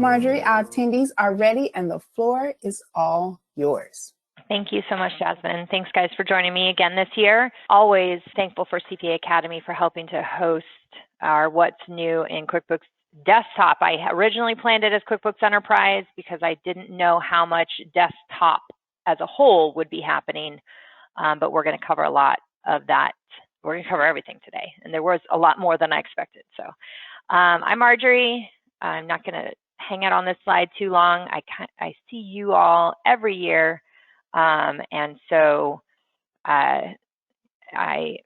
Marjorie, our attendees are ready and the floor is all yours. Thank you so much, Jasmine. Thanks, guys, for joining me again this year. Always thankful for CPA Academy for helping to host our What's New in QuickBooks Desktop. I originally planned it as QuickBooks Enterprise because I didn't know how much desktop as a whole would be happening, but we're going to cover a lot of that. We're going to cover everything today, and there was a lot more than I expected. So I'm Marjorie. I'm not going to hang out on this slide too long. I see you all every year, and so I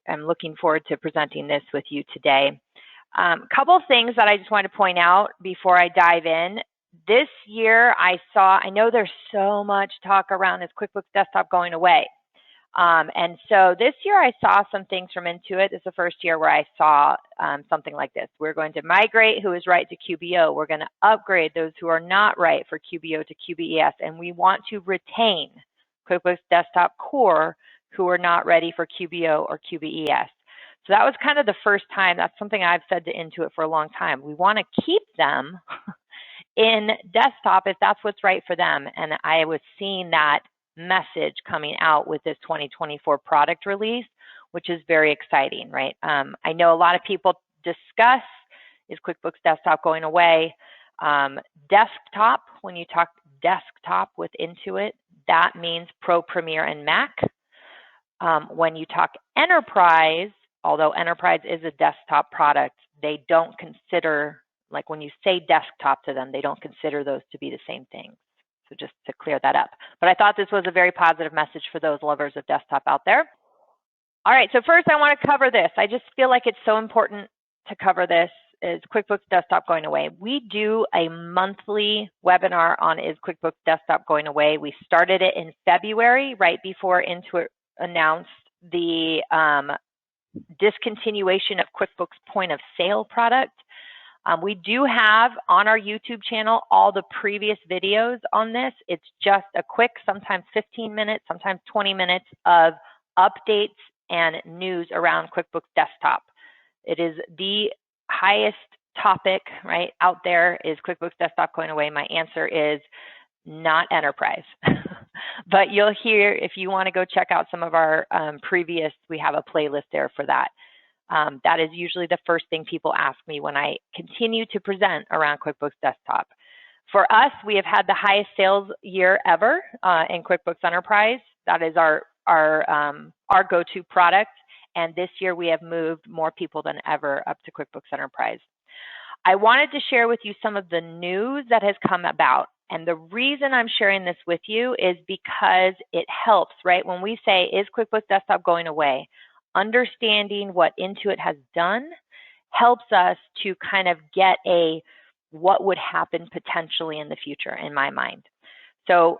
am looking forward to presenting this with you today. Couple of things that I just want to point out before I dive in. This year I know there's so much talk around is QuickBooks Desktop going away. And so this year I saw some things from Intuit. This is the first year where I saw something like this. We're going to migrate who is right to QBO. We're going to upgrade those who are not right for QBO to QBES. And we want to retain QuickBooks Desktop Core who are not ready for QBO or QBES. So that was kind of the first time. That's something I've said to Intuit for a long time. We want to keep them in desktop if that's what's right for them. And I was seeing that message coming out with this 2024 product release, which is very exciting, right? I know a lot of people discuss, is QuickBooks Desktop going away? Desktop, when you talk desktop with Intuit, that means Pro, Premier, and Mac. When you talk enterprise, although enterprise is a desktop product, they don't consider, like when you say desktop to them, they don't consider those to be the same thing. So just to clear that up. But I thought this was a very positive message for those lovers of desktop out there. All right, so first I want to cover this. I just feel like it's so important to cover this, is QuickBooks Desktop going away. We do a monthly webinar on is QuickBooks Desktop going away. We started it in February, right before Intuit announced the discontinuation of QuickBooks Point of Sale product. We do have on our YouTube channel all the previous videos on this. It's just a quick, sometimes 15 minutes, sometimes 20 minutes of updates and news around QuickBooks Desktop. It is the highest topic, right, out there. Is QuickBooks Desktop going away? My answer is not enterprise. But you'll hear, if you want to go check out some of our previous, we have a playlist there for that. That is usually the first thing people ask me when I continue to present around QuickBooks Desktop. For us, we have had the highest sales year ever in QuickBooks Enterprise. That is our go-to product. And this year we have moved more people than ever up to QuickBooks Enterprise. I wanted to share with you some of the news that has come about. And the reason I'm sharing this with you is because it helps, right? When we say, is QuickBooks Desktop going away? Understanding what Intuit has done helps us to kind of get a what would happen potentially in the future, in my mind. So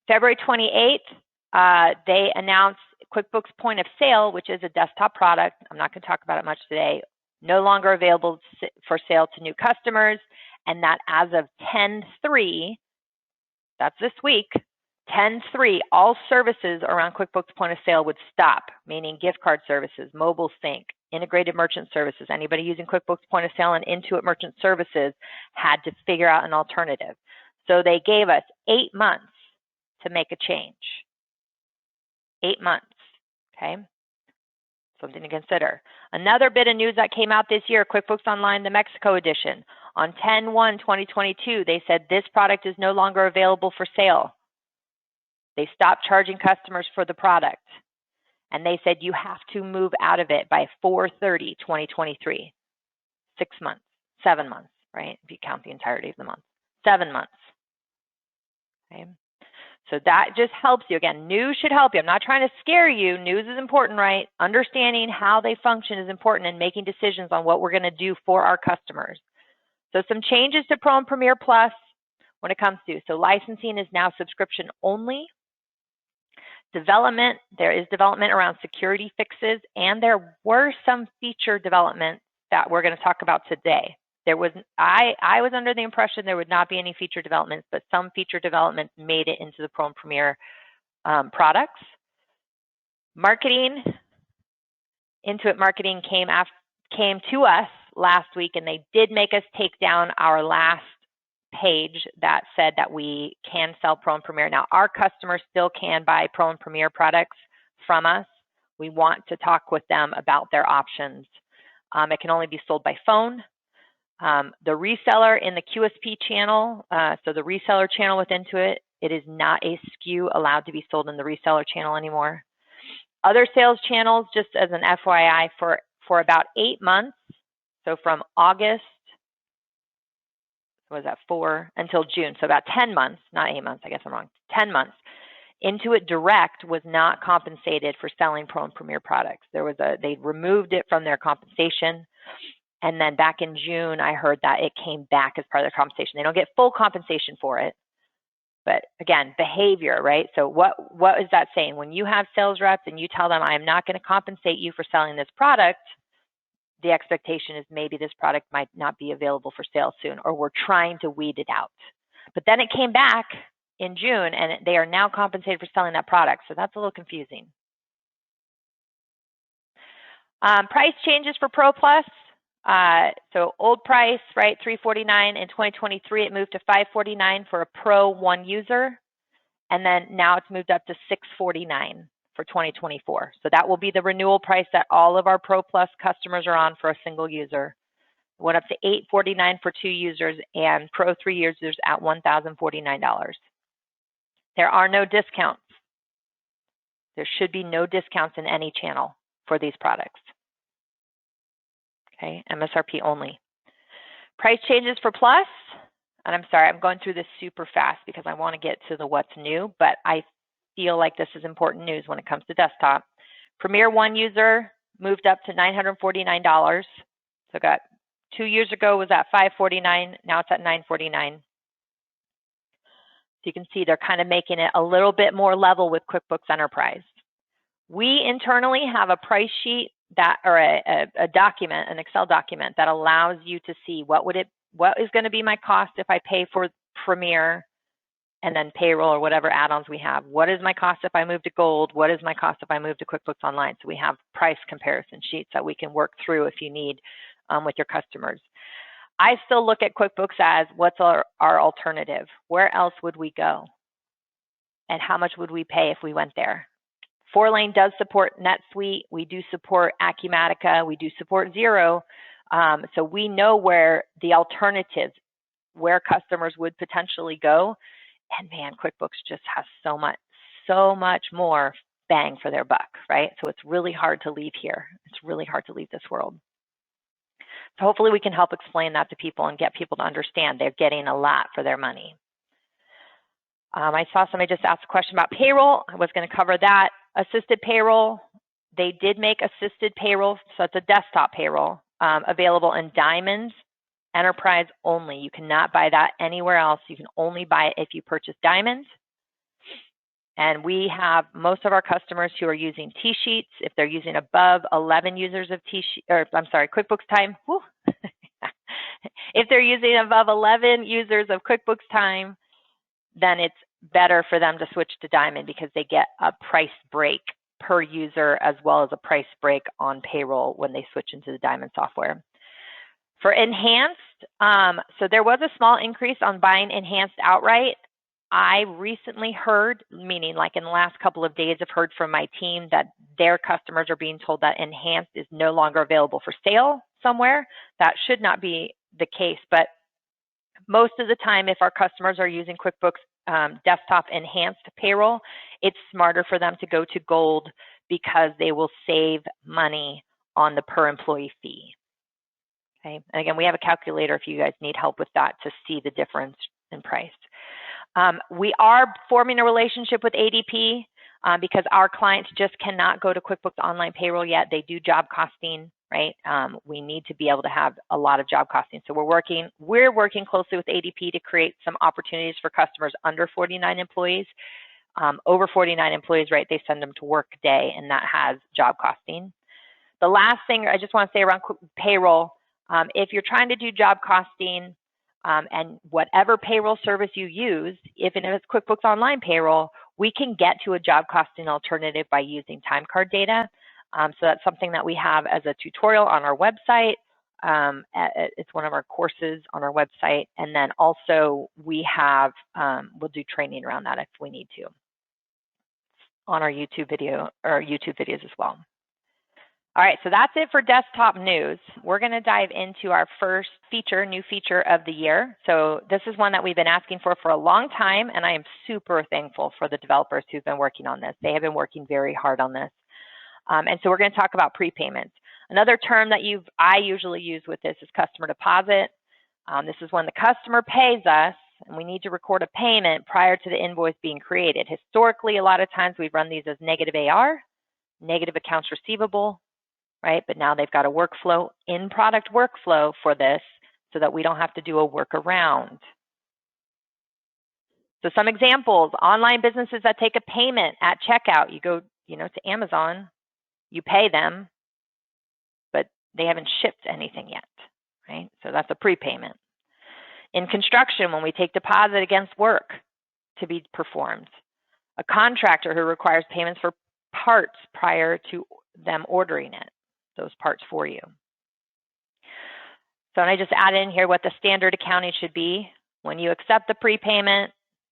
February 28th, they announced QuickBooks Point of Sale, which is a desktop product. I'm not going to talk about it much today. No longer available for sale to new customers, and that as of 10/3, that's this week, 10/3, all services around QuickBooks Point of Sale would stop, meaning gift card services, mobile sync, integrated merchant services. Anybody using QuickBooks Point of Sale and Intuit Merchant Services had to figure out an alternative. So they gave us 8 months to make a change. 8 months, okay? Something to consider. Another bit of news that came out this year, QuickBooks Online, the Mexico edition. On 10/1/2022, they said this product is no longer available for sale. They stopped charging customers for the product. And they said you have to move out of it by 4/30/2023. 6 months, 7 months, right? If you count the entirety of the month. 7 months. Okay. So that just helps you. Again, news should help you. I'm not trying to scare you. News is important, right? Understanding how they function is important and making decisions on what we're going to do for our customers. So some changes to Pro and Premier Plus when it comes to, so licensing is now subscription only. Development, there is development around security fixes, and there were some feature development that we're going to talk about today. There was, I was under the impression there would not be any feature developments, but some feature developments made it into the Pro and Premier products. Marketing, Intuit Marketing came to us last week, and they did make us take down our last page that said that we can sell Pro and Premier. Now, our customers still can buy Pro and Premier products from us. We want to talk with them about their options. It can only be sold by phone. The reseller in the QSP channel, so the reseller channel with Intuit, it is not a SKU allowed to be sold in the reseller channel anymore. Other sales channels, just as an FYI, for about 8 months, so from August, what was that, 4 until June, so about 10 months, not 8 months, I guess I'm wrong, 10 months. Intuit Direct was not compensated for selling Pro and Premier products. They removed it from their compensation. And then back in June, I heard that it came back as part of their compensation. They don't get full compensation for it. But again, behavior, right? So what is that saying? When you have sales reps and you tell them, I'm not going to compensate you for selling this product, the expectation is maybe this product might not be available for sale soon, or we're trying to weed it out. But then it came back in June, and they are now compensated for selling that product. So that's a little confusing. Price changes for Pro Plus. So old price, right, $349. In 2023, it moved to $549 for a Pro 1 user. And then now it's moved up to $649 for 2024. So that will be the renewal price that all of our Pro Plus customers are on for a single user. It went up to $849 for 2 users and Pro 3 users at $1,049. There are no discounts. There should be no discounts in any channel for these products. Okay, MSRP only. Price changes for Plus, and I'm sorry, I'm going through this super fast because I want to get to the what's new, but I feel like this is important news when it comes to desktop. Premier 1 user moved up to $949. So got 2 years ago was at $549, now it's at $949. So you can see they're kind of making it a little bit more level with QuickBooks Enterprise. We internally have a price sheet that, or a document, an Excel document that allows you to see what is going to be my cost if I pay for Premier and then Payroll or whatever add-ons we have. What is my cost if I move to Gold? What is my cost if I move to QuickBooks Online? So we have price comparison sheets that we can work through if you need with your customers. I still look at QuickBooks as what's our alternative? Where else would we go? And how much would we pay if we went there? Fourlane does support NetSuite. We do support Acumatica. We do support Xero. So we know where the alternatives, where customers would potentially go. And man, QuickBooks just has so much more bang for their buck, right? So it's really hard to leave here. It's really hard to leave this world. So hopefully we can help explain that to people and get people to understand they're getting a lot for their money. I saw somebody just ask a question about payroll. I was going to cover that. Assisted payroll, they did make assisted payroll, so it's a desktop payroll, available in Diamonds, Enterprise only. You cannot buy that anywhere else. You can only buy it if you purchase Diamonds. And we have most of our customers who are using T-Sheets. If they're using above 11 users of QuickBooks Time, if they're using above 11 users of QuickBooks Time, then it's better for them to switch to Diamond because they get a price break per user as well as a price break on payroll when they switch into the Diamond software. For Enhanced, so there was a small increase on buying Enhanced outright. I recently heard, meaning like in the last couple of days, I've heard from my team that their customers are being told that Enhanced is no longer available for sale somewhere. That should not be the case, but most of the time, if our customers are using QuickBooks Desktop Enhanced Payroll, it's smarter for them to go to Gold because they will save money on the per employee fee. Okay, and again, we have a calculator if you guys need help with that to see the difference in price. We are forming a relationship with ADP because our clients just cannot go to QuickBooks Online Payroll yet. They do job costing, right? We need to be able to have a lot of job costing. So we're working closely with ADP to create some opportunities for customers under 49 employees. Over 49 employees, right, they send them to Workday, and that has job costing. The last thing I just want to say around payroll, if you're trying to do job costing and whatever payroll service you use, even if it's QuickBooks Online Payroll, we can get to a job costing alternative by using time card data. So that's something that we have as a tutorial on our website. It's one of our courses on our website. And then also we have, we'll do training around that if we need to on our YouTube video or YouTube videos as well. All right, so that's it for desktop news. We're going to dive into our first feature, new feature of the year. So this is one that we've been asking for a long time, and I am super thankful for the developers who've been working on this. They have been working very hard on this. And so we're going to talk about prepayments. Another term that I usually use with this is customer deposit. This is when the customer pays us, and we need to record a payment prior to the invoice being created. Historically, a lot of times we run these as negative AR, negative accounts receivable, right? But now they've got a workflow, in-product workflow for this so that we don't have to do a workaround. So some examples, online businesses that take a payment at checkout. You go, to Amazon, you pay them, but they haven't shipped anything yet, right? So that's a prepayment. In construction, when we take deposit against work to be performed. A contractor who requires payments for parts prior to them ordering it. Those parts for you. So I just add in here what the standard accounting should be. When you accept the prepayment,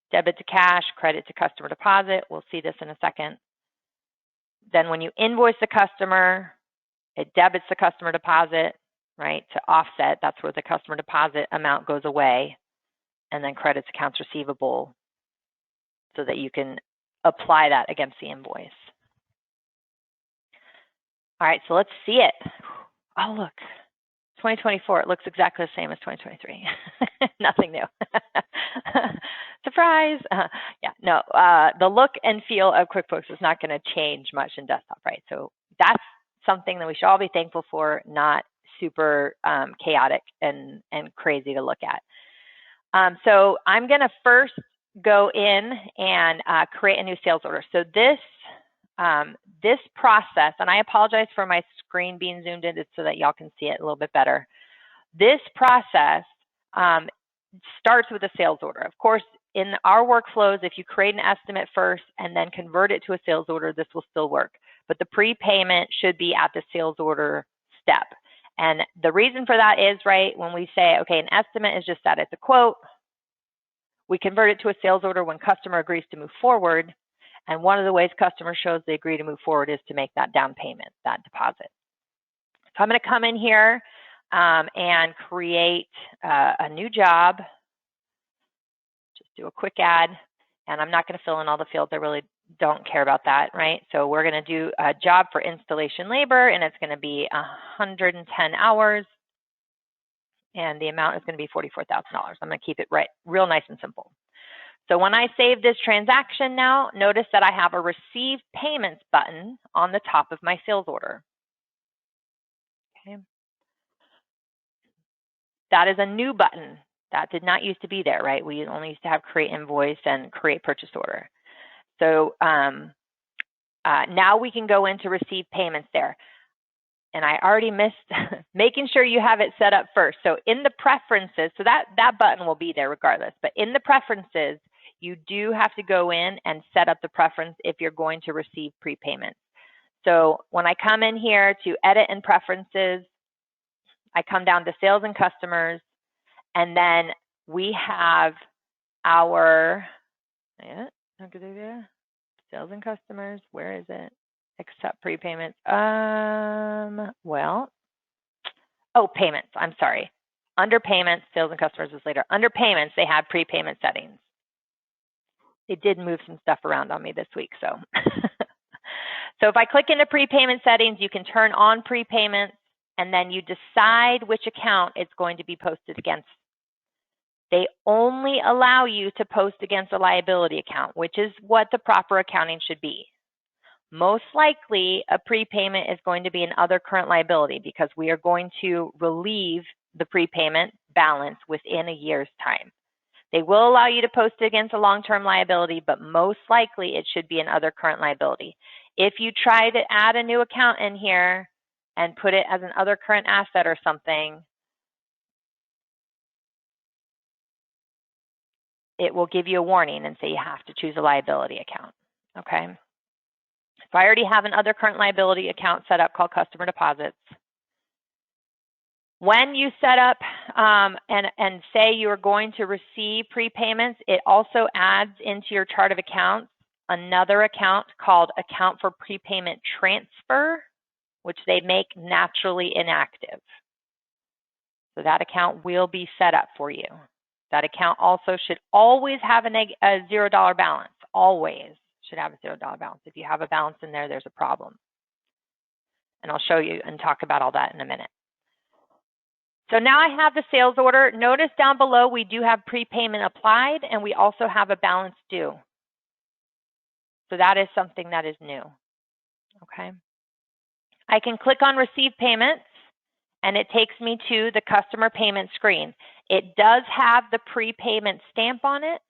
debit to cash, credit to customer deposit. We'll see this in a second. Then when you invoice the customer, it debits the customer deposit, right, to offset. That's where the customer deposit amount goes away. And then credits accounts receivable so that you can apply that against the invoice. All right, so let's see it. Oh, look, 2024, it looks exactly the same as 2023. Nothing new. Surprise. The look and feel of QuickBooks is not going to change much in desktop, right? So that's something that we should all be thankful for, not super chaotic and crazy to look at. So I'm going to first go in and create a new sales order. So this process, and I apologize for my screen being zoomed in so that y'all can see it a little bit better. This process starts with a sales order. Of course, in our workflows, if you create an estimate first and then convert it to a sales order, this will still work. But the prepayment should be at the sales order step. And the reason for that is, right, when we say, okay, an estimate is just that it's a quote. We convert it to a sales order when customer agrees to move forward. And one of the ways customer shows they agree to move forward is to make that down payment, that deposit. So I'm going to come in here and create a new job. Just do a quick add. And I'm not going to fill in all the fields. I really don't care about that, right? So we're going to do a job for installation labor, and it's going to be 110 hours. And the amount is going to be $44,000. I'm going to keep it real nice and simple. So when I save this transaction now, notice that I have a Receive Payments button on the top of my sales order. Okay. That is a new button. That did not used to be there, right? We only used to have Create Invoice and Create Purchase Order. So now we can go into Receive Payments there. And I already missed making sure you have it set up first. So in the preferences, so that button will be there regardless, but in the preferences, you do have to go in and set up the preference if you're going to receive prepayments. So when I come in here to edit and preferences, I come down to sales and customers, and then we have our sales and customers. Where is it? Accept prepayments. Payments. I'm sorry. Under payments, sales and customers is later. Under payments, they have prepayment settings. They did move some stuff around on me this week, so. So if I click into prepayment settings, you can turn on prepayments, and then you decide which account it's going to be posted against. They only allow you to post against a liability account, which is what the proper accounting should be. Most likely, a prepayment is going to be an other current liability because we are going to relieve the prepayment balance within a year's time. They will allow you to post it against a long-term liability, but most likely it should be an other current liability. If you try to add a new account in here and put it as an other current asset or something, it will give you a warning and say you have to choose a liability account, okay? So I already have an other current liability account set up called customer deposits. When you set up and say you're going to receive prepayments, it also adds into your chart of accounts another account called Account for Prepayment Transfer, which they make naturally inactive. So that account will be set up for you. That account also should always have a $0 balance. Always should have a $0 balance. If you have a balance in there, there's a problem. And I'll show you and talk about all that in a minute. So now I have the sales order. Notice down below we do have prepayment applied, and we also have a balance due. So that is something that is new. Okay. I can click on Receive Payments, and it takes me to the customer payment screen. It does have the prepayment stamp on it,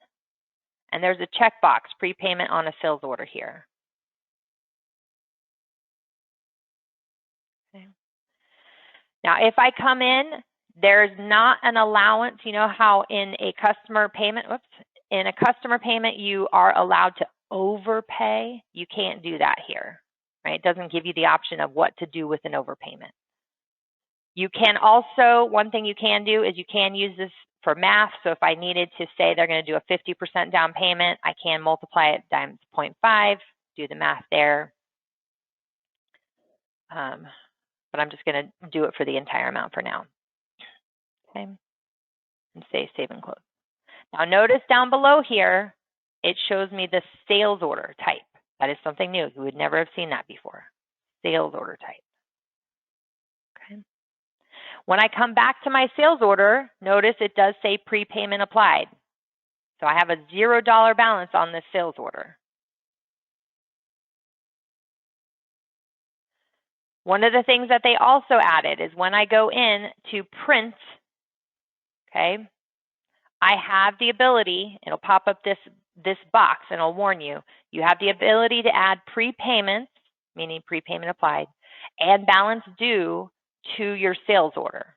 and there's a checkbox, prepayment on a sales order here. Okay. Now, if I come in, there's not an allowance. You know how in a customer payment, you are allowed to overpay? You can't do that here, right? It doesn't give you the option of what to do with an overpayment. You can also, one thing you can do is you can use this for math. So if I needed to say they're going to do a 50% down payment, I can multiply it times 0.5, do the math there. But I'm just going to do it for the entire amount for now. Okay, and say save and close. Now notice down below here, it shows me the sales order type. That is something new. You would never have seen that before. Sales order type. Okay. When I come back to my sales order, notice it does say prepayment applied. So I have a $0 balance on this sales order. One of the things that they also added is when I go in to print, okay, I have the ability, it'll pop up this box and it'll warn you, you have the ability to add prepayments, meaning prepayment applied, and balance due to your sales order.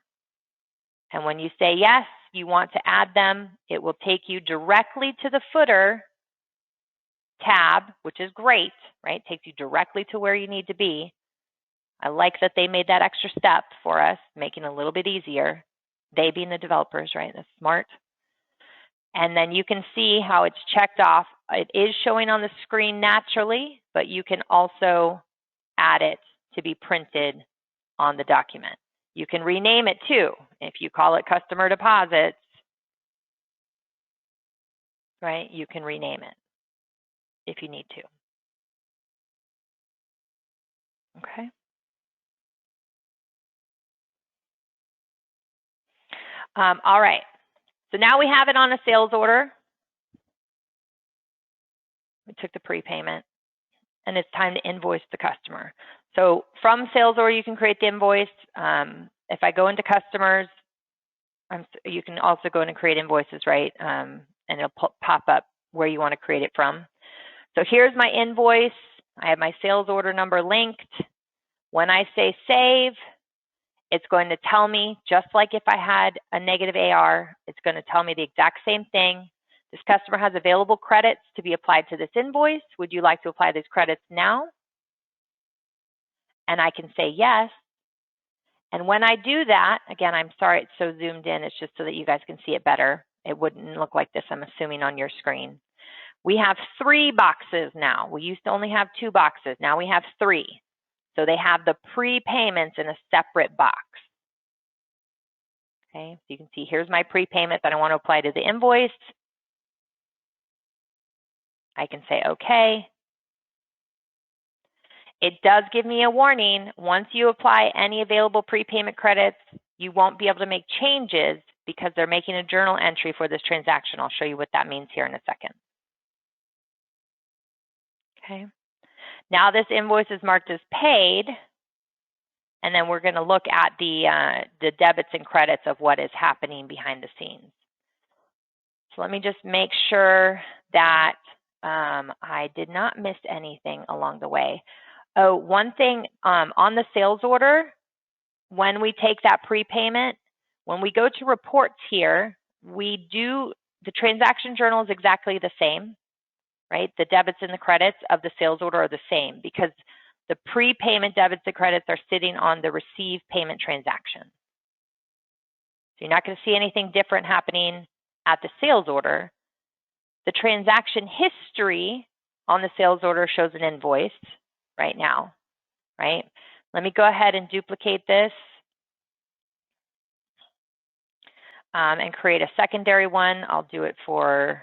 And when you say yes, you want to add them, it will take you directly to the footer tab, which is great, right? It takes you directly to where you need to be. I like that they made that extra step for us, making it a little bit easier. They being the developers, right? That's smart. And then you can see how it's checked off. It is showing on the screen naturally, but you can also add it to be printed on the document. You can rename it too. If you call it customer deposits, right? You can rename it if you need to. Okay. All right. So now we have it on a sales order. We took the prepayment, and it's time to invoice the customer. So from sales order, you can create the invoice. If I go into customers, you can also go in and create invoices, right? And it'll pop up where you want to create it from. So here's my invoice. I have my sales order number linked. When I say save, it's going to tell me, just like if I had a negative AR, it's going to tell me the exact same thing. This customer has available credits to be applied to this invoice. Would you like to apply these credits now? And I can say yes. And when I do that, again, I'm sorry it's so zoomed in. It's just so that you guys can see it better. It wouldn't look like this, I'm assuming, on your screen. We have 3 boxes now. We used to only have 2 boxes. Now we have 3. So they have the prepayments in a separate box. Okay, so you can see here's my prepayment that I want to apply to the invoice. I can say okay. It does give me a warning. Once you apply any available prepayment credits, you won't be able to make changes because they're making a journal entry for this transaction. I'll show you what that means here in a second. Okay. Now this invoice is marked as paid, and then we're going to look at the debits and credits of what is happening behind the scenes. So let me just make sure that I did not miss anything along the way. Oh, one thing on the sales order, when we take that prepayment, when we go to reports here, the transaction journal is exactly the same. Right? The debits and the credits of the sales order are the same because the prepayment debits and credits are sitting on the receive payment transaction. So you're not going to see anything different happening at the sales order. The transaction history on the sales order shows an invoice right now, right? Let me go ahead and duplicate this and create a secondary one. I'll do it for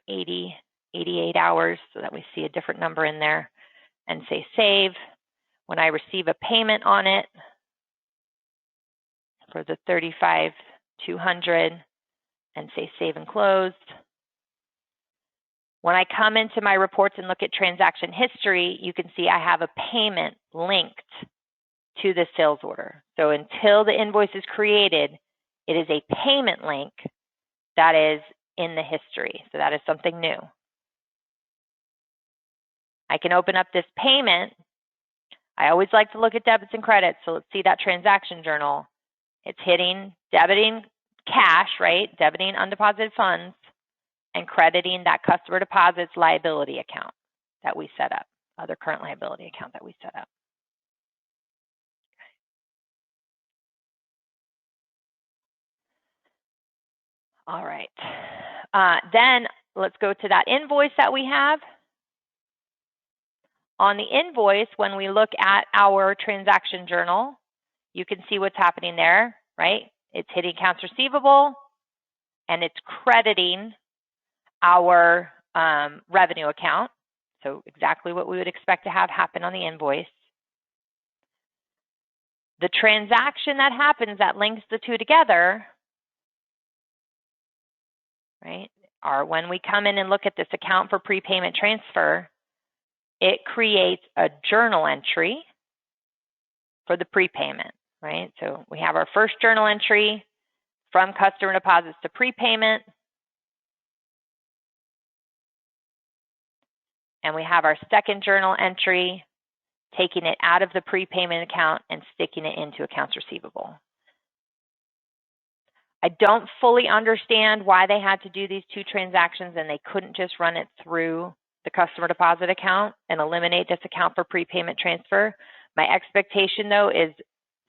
88 hours so that we see a different number in there, and say save. When I receive a payment on it for the $35,200 and say save and closed. When I come into my reports and look at transaction history, you can see I have a payment linked to the sales order. So until the invoice is created, it is a payment link that is in the history. So that is something new. I can open up this payment. I always like to look at debits and credits. So let's see that transaction journal. It's hitting, debiting cash, right? Debiting undeposited funds and crediting that customer deposits liability account that we set up, other current liability account that we set up. All right. Then let's go to that invoice that we have. On the invoice, when we look at our transaction journal, you can see what's happening there, right? It's hitting accounts receivable and it's crediting our revenue account. So exactly what we would expect to have happen on the invoice. The transaction that happens that links the two together, right, are when we come in and look at this account for prepayment transfer, it creates a journal entry for the prepayment, right? So we have our first journal entry from customer deposits to prepayment. And we have our second journal entry, taking it out of the prepayment account and sticking it into accounts receivable. I don't fully understand why they had to do these two transactions and they couldn't just run it through the customer deposit account and eliminate this account for prepayment transfer. My expectation, though, is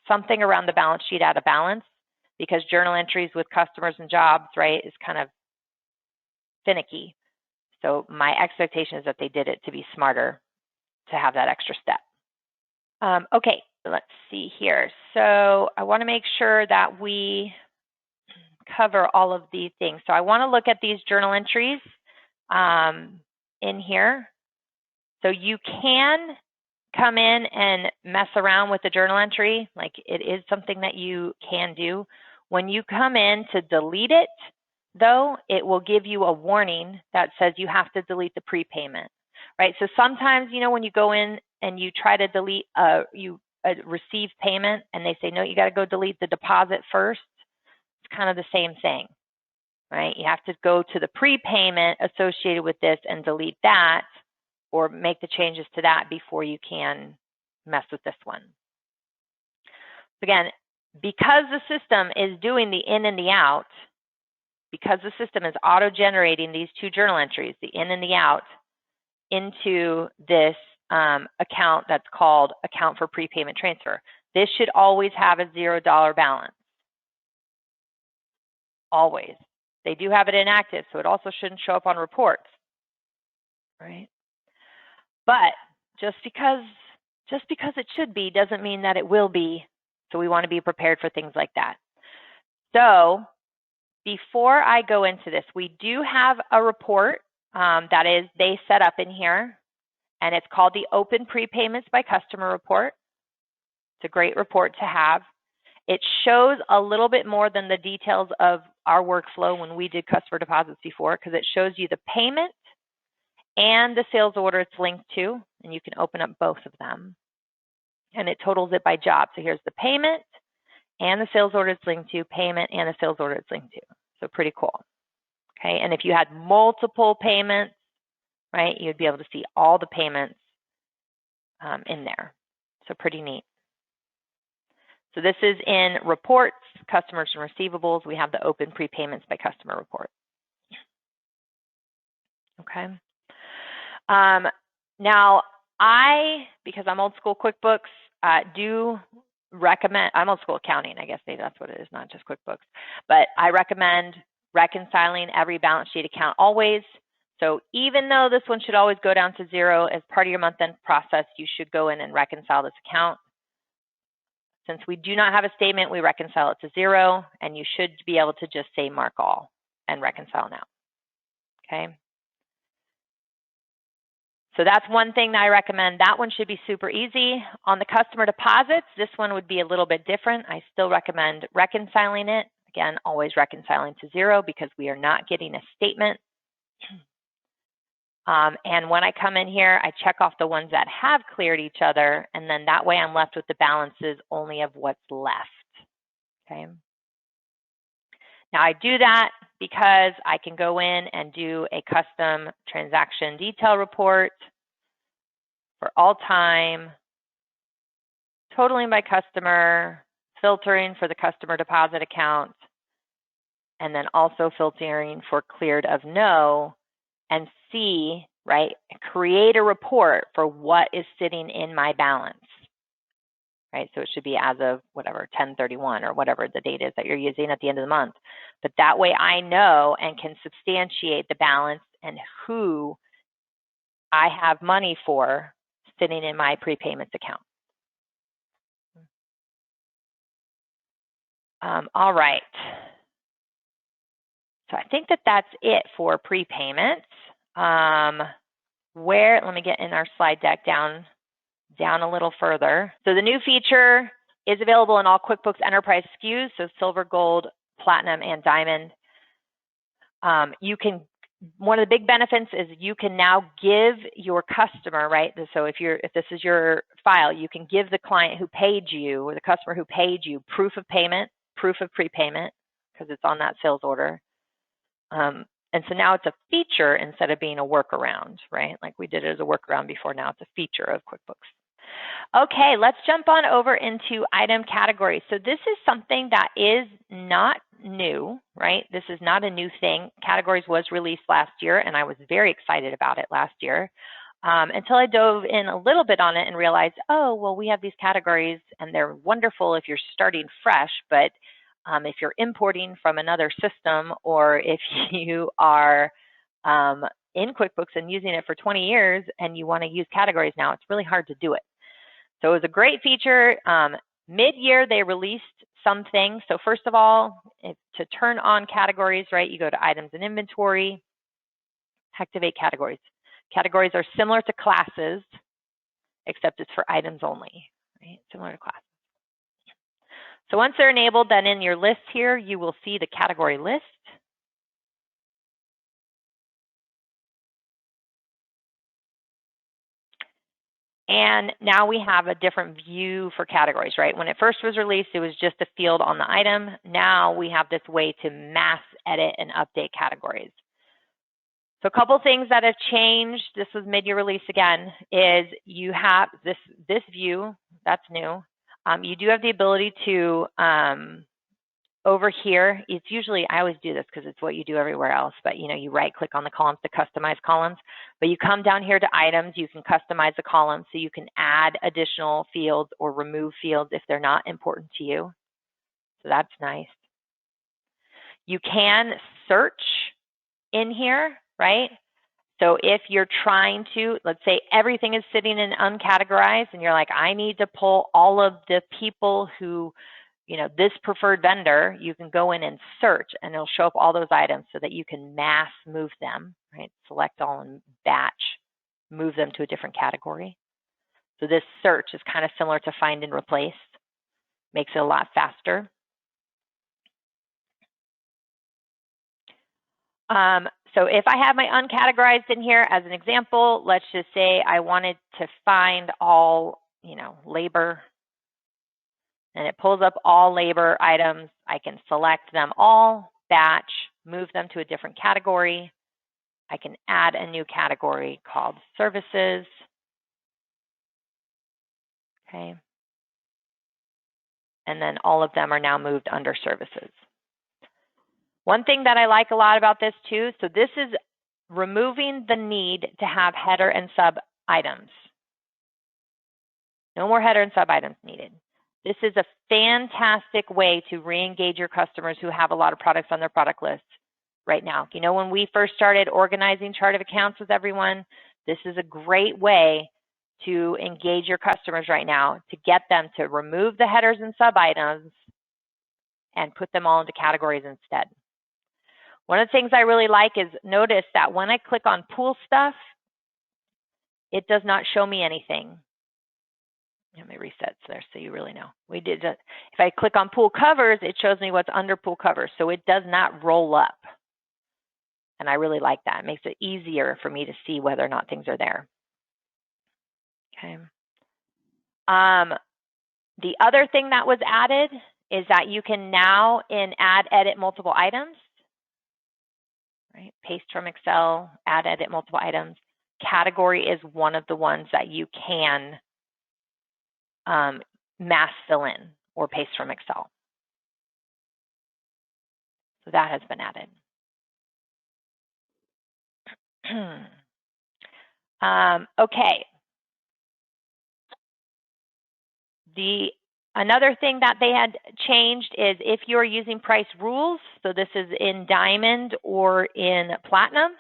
something around the balance sheet out of balance, because journal entries with customers and jobs, right, is kind of finicky. So my expectation is that they did it to be smarter, to have that extra step. Okay, let's see here. So I want to make sure that we cover all of these things. So I want to look at these journal entries in here. So you can come in and mess around with the journal entry. Like, it is something that you can do. When you come in to delete it, though, it will give you a warning that says you have to delete the prepayment, right? So sometimes, you know, when you go in and you try to delete, receive payment and they say, no, you got to go delete the deposit first. It's kind of the same thing, right? You have to go to the prepayment associated with this and delete that, or make the changes to that before you can mess with this one. Again, because the system is doing the in and the out, because the system is auto-generating these two journal entries, the in and the out, into this account that's called account for prepayment transfer, this should always have a $0 balance. Always. They do have it inactive, so it also shouldn't show up on reports, right? But just because it should be doesn't mean that it will be. So we want to be prepared for things like that. So before I go into this, we do have a report that is they set up in here, and it's called the Open Prepayments by Customer report. It's a great report to have. It shows a little bit more than the details of our workflow when we did customer deposits before, because it shows you the payment and the sales order it's linked to, and you can open up both of them. And it totals it by job. So here's the payment and the sales order it's linked to, payment and the sales order it's linked to. So pretty cool. Okay, and if you had multiple payments, right, you'd be able to see all the payments in there. So pretty neat. So this is in reports, customers and receivables. We have the Open Prepayments by Customer report. Okay. Now, because I'm old school QuickBooks, do recommend, I'm old school accounting, I guess maybe that's what it is, not just QuickBooks, but I recommend reconciling every balance sheet account always. So even though this one should always go down to 0 as part of your month-end process, you should go in and reconcile this account. Since we do not have a statement, we reconcile it to 0, and you should be able to just say mark all and reconcile now, okay? So that's one thing that I recommend. That one should be super easy. On the customer deposits, this one would be a little bit different. I still recommend reconciling it. Again, always reconciling to 0 because we are not getting a statement. And when I come in here, I check off the ones that have cleared each other, and then that way I'm left with the balances only of what's left, okay? Now I do that because I can go in and do a custom transaction detail report for all time, totaling by customer, filtering for the customer deposit account, and then also filtering for cleared of no, and see, right, create a report for what is sitting in my balance, right? So it should be as of whatever, 10/31 or whatever the date is that you're using at the end of the month. But that way I know and can substantiate the balance and who I have money for sitting in my prepayments account. All right. So I think that that's it for prepayments. Let me get in our slide deck down a little further. So the new feature is available in all QuickBooks Enterprise SKUs, so silver, gold, platinum, and diamond. One of the big benefits is you can now give your customer, right? So if this is your file, you can give the client who paid you or the customer who paid you proof of payment, proof of prepayment, because it's on that sales order. And so now it's a feature instead of being a workaround, right? Like we did it as a workaround before, now it's a feature of QuickBooks. Okay, let's jump on over into item categories. So this is something that is not new, right? This is not a new thing. Categories was released last year, and I was very excited about it last year until I dove in a little bit on it and realized, oh, well, we have these categories, and they're wonderful if you're starting fresh, but if you're importing from another system, or if you are in QuickBooks and using it for 20 years and you want to use categories now, it's really hard to do it. So it was a great feature. Mid-year, they released some things. So first of all, to turn on categories, right, you go to Items and Inventory, activate categories. Categories are similar to classes, except it's for items only, right? Similar to classes. So once they're enabled, then in your list here, you will see the category list. And now we have a different view for categories, right? When it first was released, it was just a field on the item. Now we have this way to mass edit and update categories. So a couple things that have changed, this was mid-year release again, is you have this view, that's new. You do have the ability to, over here, it's usually, I always do this because it's what you do everywhere else, but you right click on the columns to customize columns, but you come down here to items, you can customize the columns so you can add additional fields or remove fields if they're not important to you. So that's nice. You can search in here, right? So if you're trying to, let's say everything is sitting in uncategorized and you're like, I need to pull all of the people who, this preferred vendor, you can go in and search and it'll show up all those items so that you can mass move them, right? Select all and batch, move them to a different category. So this search is kind of similar to find and replace, makes it a lot faster. So if I have my uncategorized in here as an example, let's just say I wanted to find all, labor, and it pulls up all labor items. I can select them all, batch, move them to a different category. I can add a new category called services. Okay. And then all of them are now moved under services. One thing that I like a lot about this too, so this is removing the need to have header and sub items. No more header and sub items needed. This is a fantastic way to re-engage your customers who have a lot of products on their product list right now. You know, when we first started organizing chart of accounts with everyone, this is a great way to engage your customers right now, to get them to remove the headers and sub-items and put them all into categories instead. One of the things I really like is notice that when I click on pool stuff, it does not show me anything. Let me reset there so you really know. If I click on pool covers, it shows me what's under pool covers, so it does not roll up. And I really like that. It makes it easier for me to see whether or not things are there. Okay. The other thing that was added is that you can now add, edit multiple items. Right? Paste from Excel, add, edit multiple items. Category is one of the ones that you can mass fill in or paste from Excel. So that has been added. Okay. Another thing that they had changed is if you're using price rules, so this is in Diamond or in Platinum,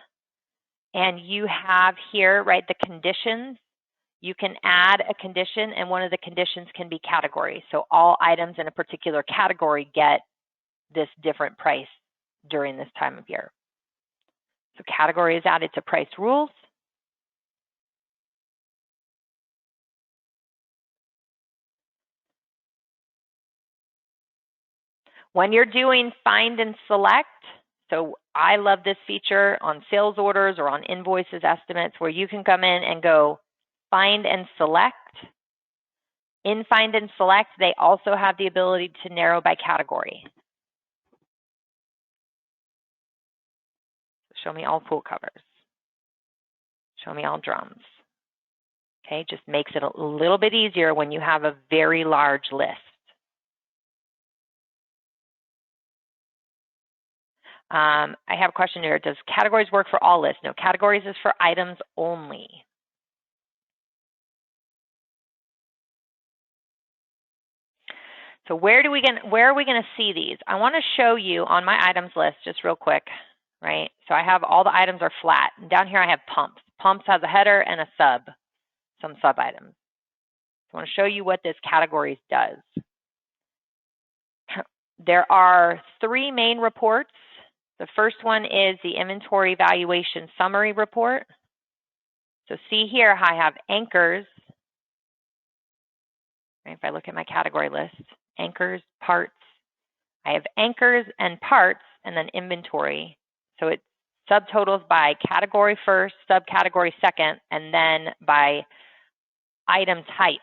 and you have here, right, the conditions, you can add a condition, and one of the conditions can be category. So all items in a particular category get this different price during this time of year. So category is added to price rules. When you're doing find and select, so I love this feature on sales orders or on invoices, estimates, where you can come in and go find and select. In find and select, they also have the ability to narrow by category. Show me all pool covers. Show me all drums. Okay, just makes it a little bit easier when you have a very large list. I have a question here. Does categories work for all lists? No, categories is for items only. So where are we going to see these? I want to show you on my items list just real quick, right? So I have all the items are flat. And down here I have pumps. Pumps has a header and a sub, some sub items. So I want to show you what this categories does. There are 3 main reports. The first one is the inventory valuation summary report. So see here how I have anchors. Right, if I look at my category list, anchors, parts. I have anchors and parts and then inventory. So it subtotals by category first, subcategory second, and then by item type.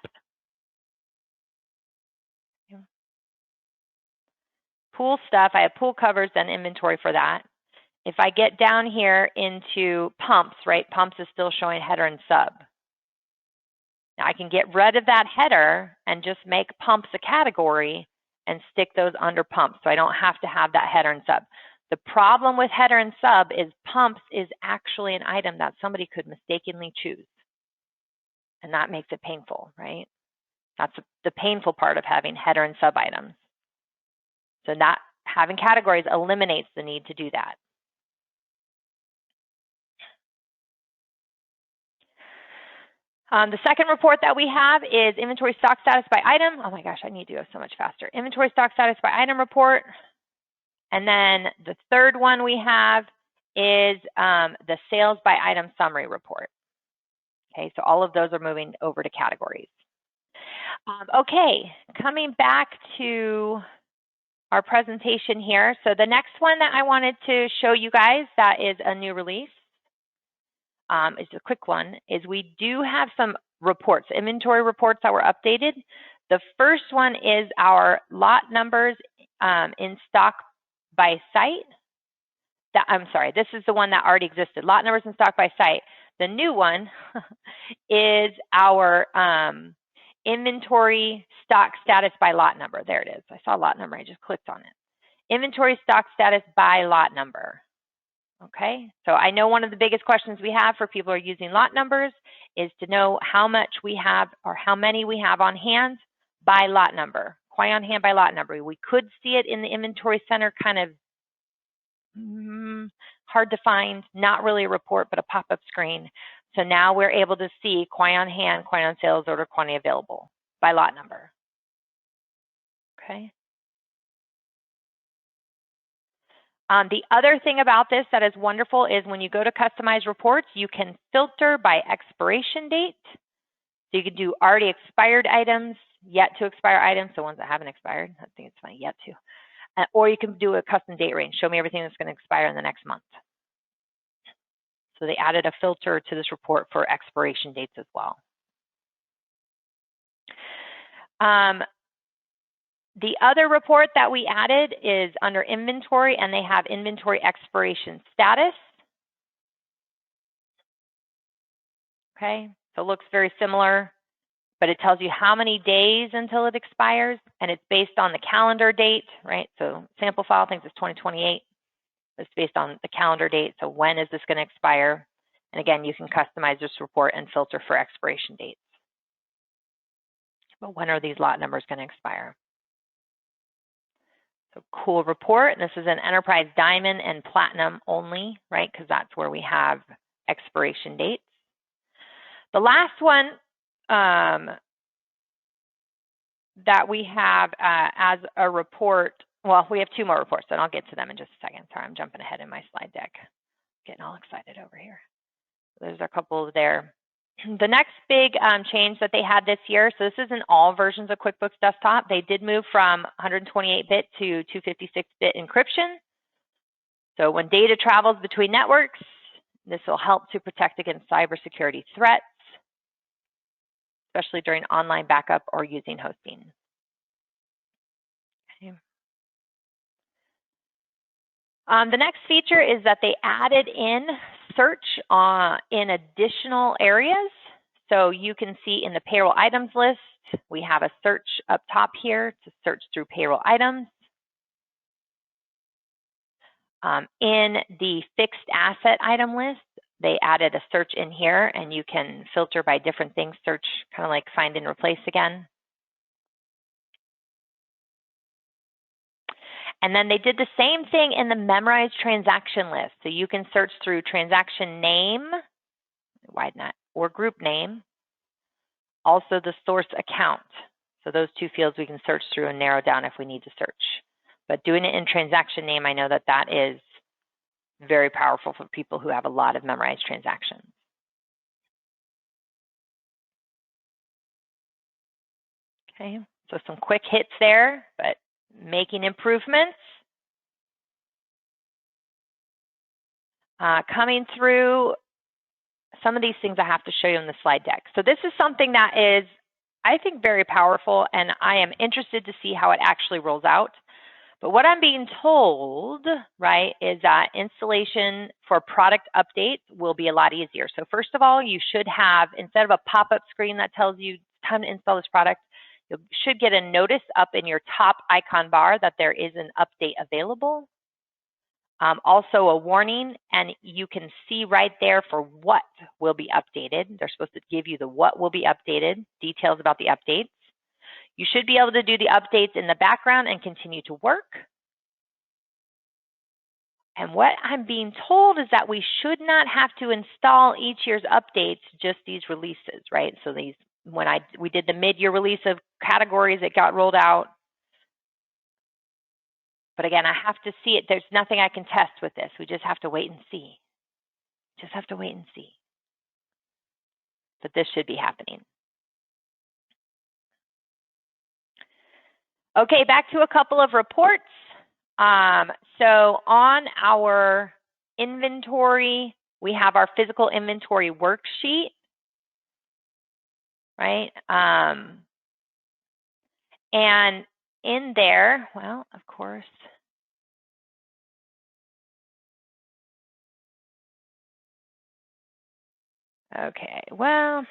Pool stuff, I have pool covers and inventory for that. If I get down here into pumps, right, pumps is still showing header and sub. Now I can get rid of that header and just make pumps a category and stick those under pumps, so I don't have to have that header and sub. The problem with header and sub is pumps is actually an item that somebody could mistakenly choose. And that makes it painful, right? That's the painful part of having header and sub items. So not having categories eliminates the need to do that. The second report that we have is inventory stock status by item. Oh my gosh, I need to go so much faster. Inventory stock status by item report. And then the third one we have is the sales by item summary report. Okay, so all of those are moving over to categories. Okay, coming back to our presentation here. So the next one that I wanted to show you guys that is a new release, is a quick one, is we do have some reports, inventory reports that were updated. The first one is our lot numbers in stock by site. I'm sorry, this is the one that already existed, lot numbers in stock by site. The new one is our inventory stock status by lot number. There it is. I saw lot number. I just clicked on it. Inventory stock status by lot number. Okay, so I know one of the biggest questions we have for people who are using lot numbers is to know how much we have or how many we have on hand by lot number. Quantity on hand by lot number. We could see it in the inventory center, kind of hard to find, not really a report, but a pop-up screen. So now we're able to see quantity on hand, quantity on sales order, quantity available by lot number. Okay. The other thing about this that is wonderful is when you go to customize reports, you can filter by expiration date. So you can do already expired items, yet to expire items, so ones that haven't expired. I think it's fine, yet to. Or you can do a custom date range. Show me everything that's going to expire in the next month. So they added a filter to this report for expiration dates as well. The other report that we added is under inventory, and they have inventory expiration status. Okay, so it looks very similar, but it tells you how many days until it expires, and it's based on the calendar date, right? So sample file thinks it's 2028. It's based on the calendar date, so when is this going to expire? And again, you can customize this report and filter for expiration dates. But when are these lot numbers going to expire? So cool report. This is an Enterprise Diamond and Platinum only, right? Because that's where we have expiration dates. The last one that we have as a report, well, we have two more reports, and I'll get to them in just a second. Sorry, I'm jumping ahead in my slide deck. Getting all excited over here. There's a couple there. The next big change that they had this year, so this is in all versions of QuickBooks Desktop, they did move from 128-bit to 256-bit encryption. So when data travels between networks, this will help to protect against cybersecurity threats, especially during online backup or using hosting. Okay. The next feature is that they added in search in additional areas. So you can see in the payroll items list, we have a search up top here to search through payroll items. In the fixed asset item list, they added a search in here, and you can filter by different things, search kind of like find and replace again. And then they did the same thing in the memorized transaction list. So you can search through transaction name, widen that, or group name, also the source account. So those two fields we can search through and narrow down if we need to search. But doing it in transaction name, I know that that is very powerful for people who have a lot of memorized transactions. Okay, so some quick hits there, but making improvements. Coming through some of these things I have to show you in the slide deck. So this is something that is, I think, very powerful, and I am interested to see how it actually rolls out. But what I'm being told, right, is that installation for product updates will be a lot easier. So first of all, you should have, instead of a pop-up screen that tells you time to install this product, you should get a notice up in your top icon bar that there is an update available. Also a warning, and you can see right there for what will be updated. They're supposed to give you the what will be updated, details about the updates. You should be able to do the updates in the background and continue to work. And what I'm being told is that we should not have to install each year's updates, just these releases, right? So these, when we did the mid-year release of categories, it got rolled out. But again, I have to see it. There's nothing I can test with this. We just have to wait and see. Just have to wait and see. But this should be happening. Okay, back to a couple of reports. So on our inventory, we have our physical inventory worksheet, right? And in there, well, of course, okay, well,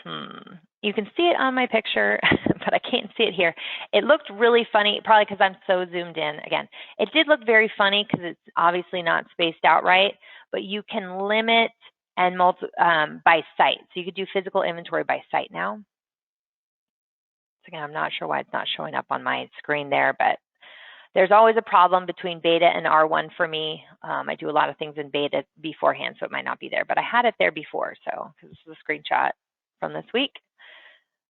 you can see it on my picture, but I can't see it here. It looked really funny, probably because I'm so zoomed in. Again, it did look very funny because it's obviously not spaced out right, but you can limit and by site. So you could do physical inventory by site now. So again, I'm not sure why it's not showing up on my screen there, but there's always a problem between beta and R1 for me. I do a lot of things in beta beforehand, so it might not be there, but I had it there before. So this is a screenshot from this week,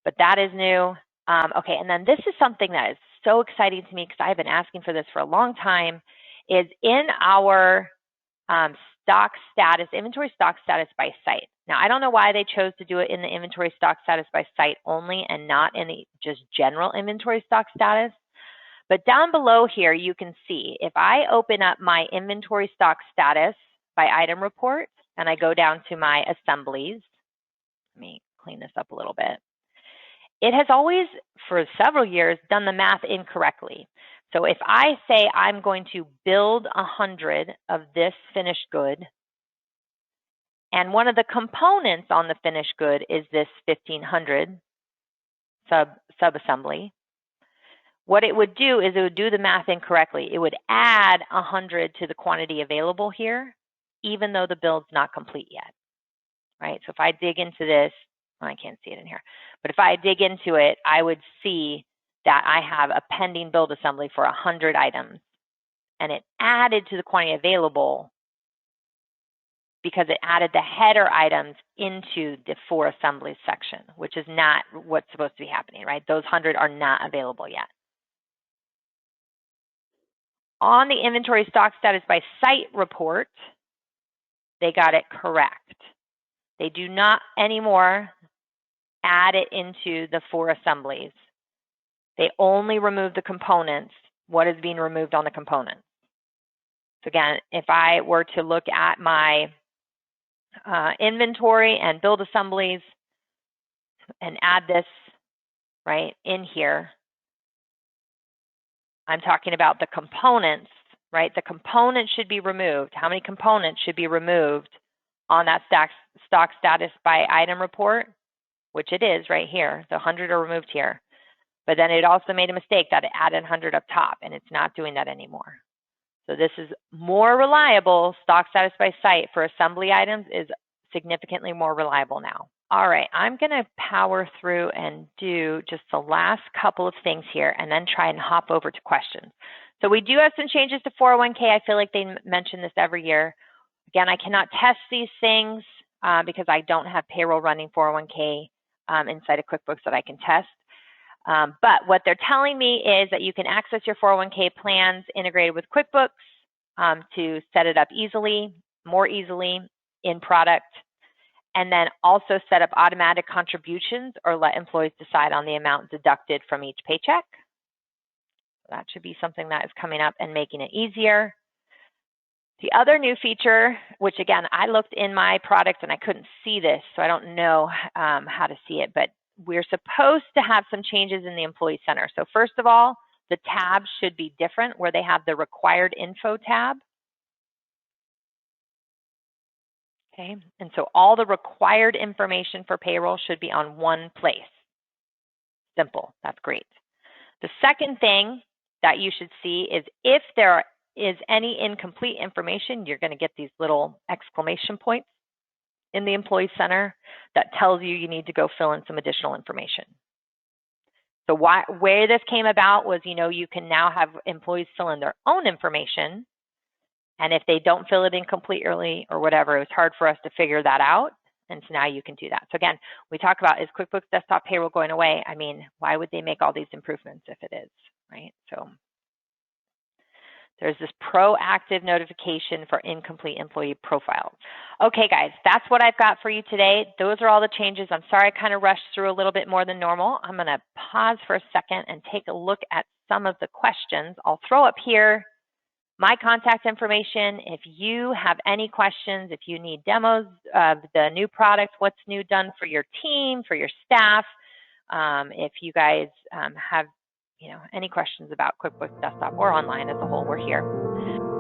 but that is new. Okay, and then this is something that is so exciting to me because I've been asking for this for a long time, is in our stock status, inventory stock status by site. Now, I don't know why they chose to do it in the inventory stock status by site only and not in the just general inventory stock status. But down below here, you can see if I open up my inventory stock status by item report and I go down to my assemblies, let me clean this up a little bit. It has always, for several years, done the math incorrectly. So if I say I'm going to build 100 of this finished good, and one of the components on the finished good is this 1500 sub-assembly, what it would do is it would do the math incorrectly. It would add 100 to the quantity available here, even though the build's not complete yet, right? So if I dig into this, well, I can't see it in here, but if I dig into it, I would see that I have a pending build assembly for 100 items, and it added to the quantity available because it added the header items into the for assemblies section, which is not what's supposed to be happening, right? Those 100 are not available yet. On the inventory stock status by site report, they got it correct. They do not anymore add it into the for assemblies. They only remove the components, what is being removed on the components. So again, if I were to look at my inventory and build assemblies and add this right in here, I'm talking about the components, right? The components should be removed. How many components should be removed on that stock status by item report, which it is right here. The 100 are removed here. But then it also made a mistake that it added 100 up top, and it's not doing that anymore. So this is more reliable. Stock status by site for assembly items is significantly more reliable now. All right, I'm going to power through and do just the last couple of things here and then try and hop over to questions. So we do have some changes to 401k. I feel like they mention this every year. Again, I cannot test these things because I don't have payroll running 401k inside of QuickBooks that I can test. But what they're telling me is that you can access your 401k plans integrated with QuickBooks to set it up easily, more easily in product, and then also set up automatic contributions or let employees decide on the amount deducted from each paycheck. That should be something that is coming up and making it easier. The other new feature, which again, I looked in my product and I couldn't see this, so I don't know how to see it, but we're supposed to have some changes in the Employee Center. So first of all, the tabs should be different where they have the required info tab. Okay, and so all the required information for payroll should be on one place. Simple, that's great. The second thing that you should see is if there is any incomplete information, you're going to get these little exclamation points in the Employee Center that tells you you need to go fill in some additional information. So where this came about was, you can now have employees fill in their own information. And if they don't fill it in completely or whatever, it was hard for us to figure that out. And so now you can do that. So again, we talk about, is QuickBooks Desktop Payroll going away? I mean, why would they make all these improvements if it is, right? So there's this proactive notification for incomplete employee profiles. Okay, guys, that's what I've got for you today. Those are all the changes. I'm sorry I kind of rushed through a little bit more than normal. I'm going to pause for a second and take a look at some of the questions. I'll throw up here my contact information. If you have any questions, if you need demos of the new product, what's new done for your team, for your staff, if you guys have any questions about QuickBooks Desktop or online as a whole, we're here.